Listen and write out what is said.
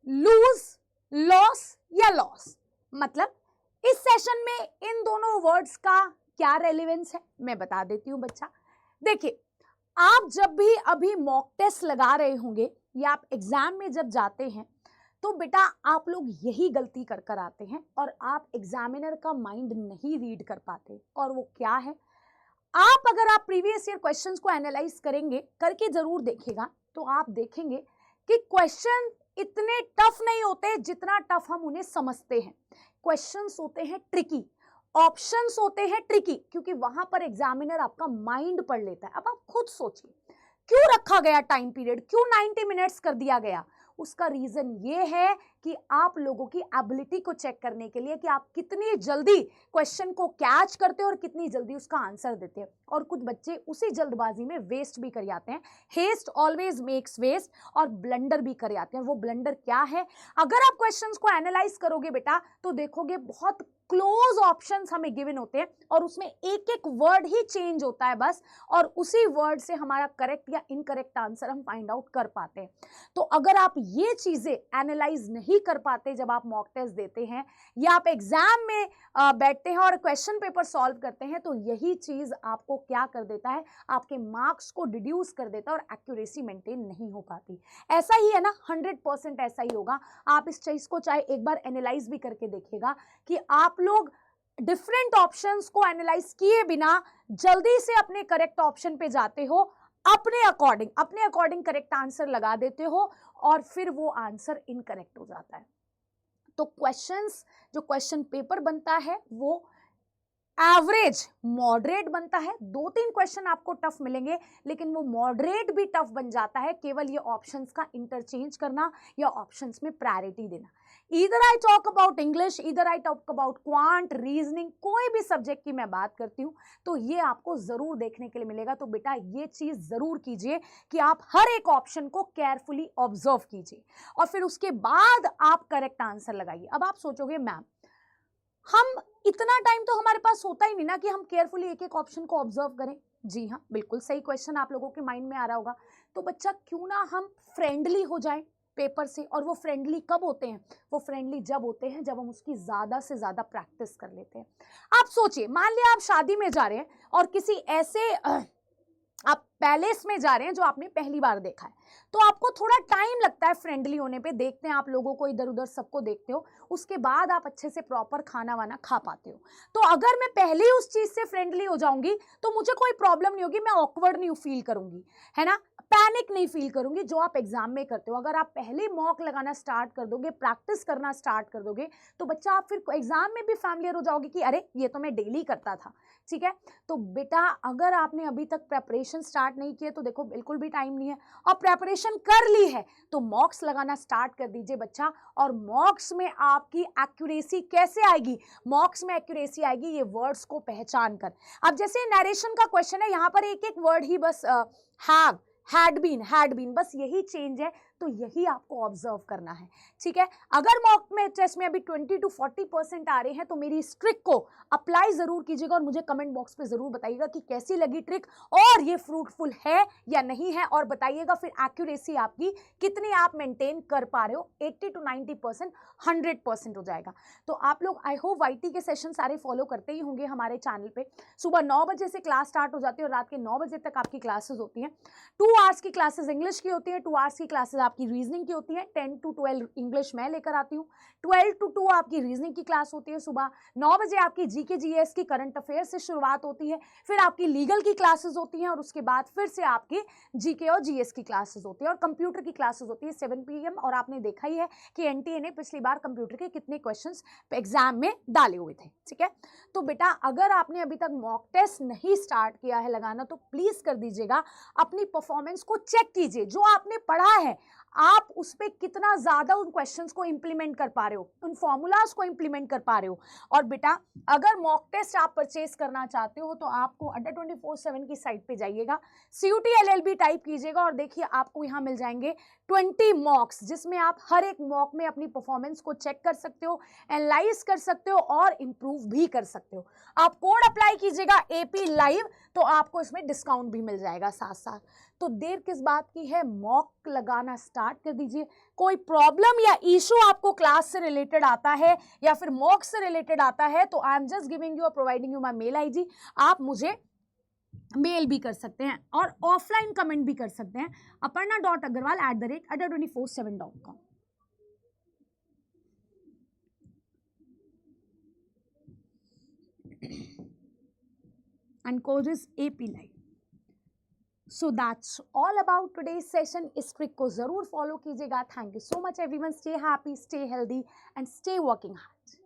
Loose, loss या loss. मतलब इस सेशन में इन दोनों वर्ड्स का क्या रेलेवेंस है मैं बता देती हूं बच्चा। देखिए, आप जब भी अभी मॉक टेस्ट लगा रहे होंगे या आप एग्जाम में जब जाते हैं तो बेटा आप लोग यही गलती कर कर आते हैं और आप एग्जामिनर का माइंड नहीं रीड कर पाते। और वो क्या है, अगर आप प्रीवियस ईयर क्वेश्चंस को एनालाइज करेंगे, करके जरूर देखेगा, तो आप देखेंगे कि क्वेश्चन इतने टफ नहीं होते जितना टफ हम उन्हें समझते हैं। क्वेश्चंस होते हैं ट्रिकी, ऑप्शंस होते हैं ट्रिकी, क्योंकि वहां पर एग्जामिनर आपका माइंड पढ़ लेता है। अब आप खुद सोचिए, क्यों रखा गया टाइम पीरियड, क्यों 90 मिनट्स कर दिया गया? उसका रीजन ये है कि आप लोगों की एबिलिटी को चेक करने के लिए कि आप कितनी जल्दी क्वेश्चन को कैच करते हो और कितनी जल्दी उसका आंसर देते हैं। और कुछ बच्चे उसी जल्दबाजी में वेस्ट भी कर जाते हैं। हेस्ट ऑलवेज मेक्स वेस्ट, और ब्लंडर भी कर जाते हैं। वो ब्लंडर क्या है? अगर आप क्वेश्चंस को एनालाइज करोगे बेटा तो देखोगे बहुत क्लोज ऑप्शंस हमें गिवन होते हैं और उसमें एक एक वर्ड ही चेंज होता है बस, और उसी वर्ड से हमारा करेक्ट या इनकरेक्ट आंसर हम फाइंड आउट कर पाते हैं। तो अगर आप ये चीजें एनालाइज नहीं कर पाते जब आप मॉक टेस्ट देते हैं या आप एग्जाम में बैठते हैं और क्वेश्चन पेपर सॉल्व करते हैं, तो यही चीज आपको क्या कर देता है, आपके मार्क्स को डिड्यूस कर देता है और एक्यूरेसी मेंटेन नहीं हो पाती। ऐसा ही है ना, 100% ऐसा ही होगा। आप इस चीज को चाहे एक बार एनालाइज भी करके देखिएगा कि आप लोग डिफरेंट ऑप्शंस को एनालाइज किए बिना जल्दी से अपने करेक्ट ऑप्शन पे जाते हो, अपने अकॉर्डिंग करेक्ट आंसर लगा देते हो और फिर वो आंसर इनकरेक्ट हो जाता है। तो क्वेश्चंस, जो क्वेश्चन पेपर बनता है वो एवरेज मॉडरेट बनता है। 2-3 क्वेश्चन आपको टफ मिलेंगे, लेकिन वो मॉडरेट भी टफ बन जाता है केवल ये ऑप्शंस का इंटरचेंज करना या ऑप्शंस में प्रायोरिटी देना। Either I talk about English, either I talk about quant, reasoning, कोई भी सब्जेक्ट की मैं बात करती हूँ तो ये आपको जरूर देखने के लिए मिलेगा। तो बेटा ये चीज जरूर कीजिए कि आप हर एक ऑप्शन को केयरफुली ऑब्जर्व कीजिए और फिर उसके बाद आप करेक्ट आंसर लगाइए। अब आप सोचोगे मैम, हम इतना टाइम तो हमारे पास होता ही नहीं ना कि हम केयरफुली एक एक ऑप्शन को ऑब्जर्व करें। जी हाँ, बिल्कुल सही क्वेश्चन आप लोगों के माइंड में आ रहा होगा। तो बच्चा क्यों ना हम फ्रेंडली हो जाए पेपर से। और वो फ्रेंडली कब होते हैं? वो फ्रेंडली जब होते हैं जब हम उसकी ज्यादा से ज्यादा प्रैक्टिस कर लेते हैं। आप सोचिए, मान लिया आप शादी में जा रहे हैं और किसी ऐसे आप पैलेस में जा रहे हैं जो आपने पहली बार देखा है, तो आपको थोड़ा टाइम लगता है फ्रेंडली होने पे। देखते हैं आप लोगों को, इधर उधर सबको देखते हो, उसके बाद आप अच्छे से प्रॉपर खाना वाना खा पाते हो। तो अगर मैं पहले ही उस चीज से फ्रेंडली हो जाऊंगी तो मुझे कोई प्रॉब्लम नहीं होगी, मैं ऑकवर्ड नहीं फील करूंगी, है ना, पैनिक नहीं फील करूंगी, जो आप एग्जाम में करते हो। अगर आप पहले मॉक लगाना स्टार्ट कर दोगे, प्रैक्टिस करना स्टार्ट कर दोगे, तो बच्चा आप फिर एग्जाम में भी फैमिलियर हो जाओगे कि अरे ये तो मैं डेली करता था। ठीक है, तो बेटा अगर आपने अभी तक प्रेपरेशन स्टार्ट नहीं किए तो देखो बिल्कुल भी टाइम नहीं है, और प्रेपरेशन कर ली है तो मॉक्स लगाना स्टार्ट कर दीजिए बच्चा। और मॉक्स में आपकी एक्यूरेसी कैसे आएगी? मॉक्स में एक्यूरेसी आएगी ये वर्ड्स को पहचान कर। अब जैसे नरेशन का क्वेश्चन है, यहां पर एक एक वर्ड ही बस हैव, हैड बीन, बस यही चेंज है, तो यही आपको ऑब्जर्व करना है। ठीक है, अगर मॉक में टेस्ट में अभी 20 to 40% आ रहे हैं तो मेरी इस ट्रिक को अप्लाई जरूर कीजिएगा और मुझे कमेंट बॉक्स पे जरूर बताइएगा कि कैसी लगी ट्रिक और ये फ्रूटफुल है या नहीं है, और बताइएगा फिर एक्यूरेसी आपकी कितनी आप मेंटेन कर पा रहे हो। 80 to 90%, 100% हो जाएगा। तो आप लोग आई होप वाईटी के सेशन सारे फॉलो करते ही होंगे हमारे चैनल पे। सुबह 9 बजे से क्लास स्टार्ट हो जाती है और रात के 9 बजे तक आपकी क्लासेस होती हैं। 2 आवर्स की क्लासेस इंग्लिश की होती है, 2 आवर्स की क्लासेस आपकी रीजनिंग की होती है। 10 to 12 इंग्लिश मैं लेकर आती हूँ, 12 to 2 आपकी रीजनिंग की क्लास होती है। सुबह 9 बजे आपकी जीके जीएस की करंट अफेयर से शुरुआत होती है, फिर आपकी लीगल की क्लासेस होती हैं और उसके बाद फिर से आपकी जीके और जीएस की क्लासेस होती है और कंप्यूटर की क्लासेस होती है 7 PM। और आपने देखा ही है कि एनटीए ने पिछली बार कंप्यूटर के कितने क्वेश्चंस एग्जाम में डाले हुए थे। ठीक है, तो बेटा अगर आपने अभी तक मॉक टेस्ट नहीं स्टार्ट किया है लगाना तो प्लीज कर दीजिएगा। अपनी परफॉर्मेंस को चेक कीजिए, जो आपने पढ़ा है आप उस पर कितना ज्यादा उन क्वेश्चंस को इंप्लीमेंट कर पा रहे हो, उन फॉर्मूलाज को इंप्लीमेंट कर पा रहे हो। और बेटा अगर मॉक टेस्ट आप परचेज करना चाहते हो तो आपको अड्डा 24/7 की साइट पे जाइएगा, CUT LLB टाइप कीजिएगा और देखिए आपको यहाँ मिल जाएंगे 20 मॉक्स, जिसमें आप हर एक मॉक में अपनी परफॉर्मेंस को चेक कर सकते हो, एनालाइज कर सकते हो और इंप्रूव भी कर सकते हो। आप कोड अप्लाई कीजिएगा AP लाइव तो आपको इसमें डिस्काउंट भी मिल जाएगा साथ साथ। तो देर किस बात की है, मॉक लगाना स्टार्ट कर दीजिए। कोई प्रॉब्लम या इशू आपको क्लास से रिलेटेड आता है या फिर मॉक से रिलेटेड आता है तो I am just giving you और providing you my mail ID. आप मुझे मेल भी कर सकते हैं और ऑफलाइन कमेंट भी कर सकते हैं aparna.agarwal@adda247.com। and code is AP Live. So that's all about today's session. इस ट्रिक को जरूर फॉलो कीजिएगा। Thank you so much everyone. Stay happy, stay healthy and stay working hard.